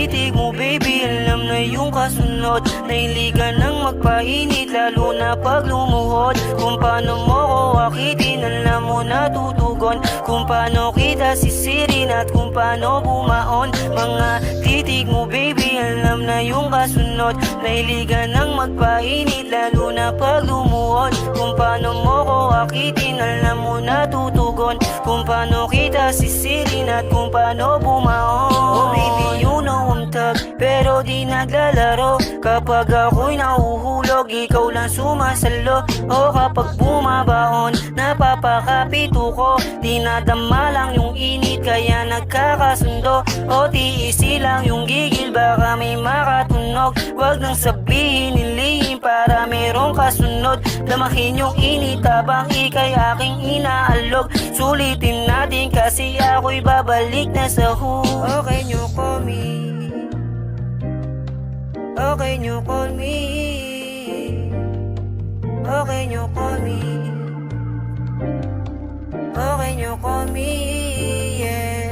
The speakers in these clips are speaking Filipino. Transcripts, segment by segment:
titig mo baby, alam na yung kasunod. Nahiligan ng magpainit lalo na pag lumuhod. Kung paano mo ko akitin, alam mo na tutugon. Kung paano kita sisirin at kung paano bumaon. Mga titig mo baby, alam na yung kasunod. Nahiligan ng magpainit lalo na pag lumuhod. Kung paano mo ko akitin, alam mo na tutugon. Kung paano kita sisirin at kung paano bumaon. Oh baby, you know I'm tough, pero di naglalaro. Kapag ako'y nahuhulog, ikaw lang sumasalo. O kapag bumabaon, napapakapito ko. Di nadama lang yung init, kaya nagkakasundo. O tiisi lang yung gigil, baka may makatunog. Wag nang sabihin nilihim para merong kasunod. Damahin yung init habang ika'y aking inaalog. Sulitin natin kasi ako'y babalik na sa hood. Okay nyo call me, okay nyo call me, okay nyo call me, okay nyo call me, yeah.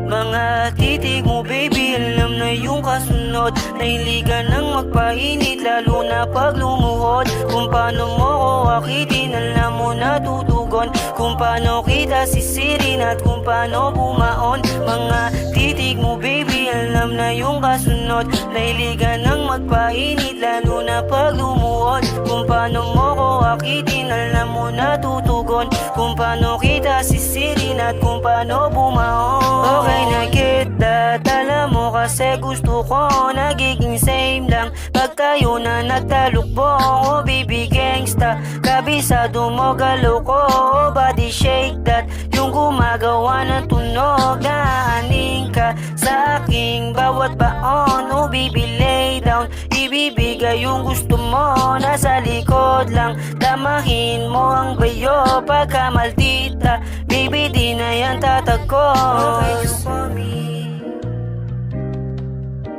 Mga titig mo baby, alam na yung kasunod. Nahiligan ng magpainit lalo na pag lumuhod. Kung paano mo ko akitin, alam mo na tutugon. Kung paano kita sisirin at kung paano bumaon. Mga titig mo baby, alam na yung kasunod. Nahiligan ng magpainit lalo na pag lumuhod. Kung paano mo ko akitin, alam mo na tutugon. Kung paano kita sisirin at kung paano bumaon. Okay na get that, alam mo kasi gusto ko nagiging same lang pag tayo na nagtalukbong. Oh baby gangsta, kabisado mo galaw ko. Oh body shake that, yung gumagawa ng tunog. Naaning ka sa aking bawat baon. Oh baby lay down, ibibigay yung gusto mo. Nasa likod lang, damahin mo ang bayo. Pagka maldita, baby di na yan tatagos.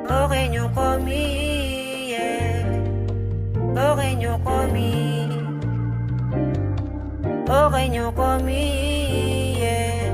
Okay nyo call me, yeah. Okay nyo call me, okay nyo call me, yeah.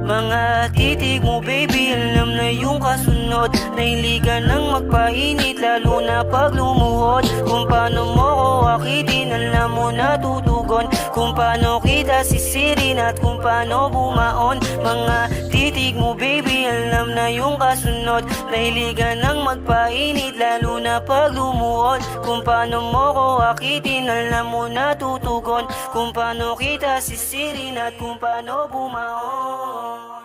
Mga titig mo baby, alam na yung kasunod. Nahiligan ng magpainit lalo na pag lumuhod. Kung paano mo ko akitin, alam mo na tutugon. Kung paano kita sisirin at kung paano bumaon. Mga titig mo baby, alam na yung kasunod. Nahiligan ng magpainit lalo na pag lumuhod. Kung paano mo ko akitin, alam mo na tutugon. Kung paano kita sisirin at kung paano bumaon.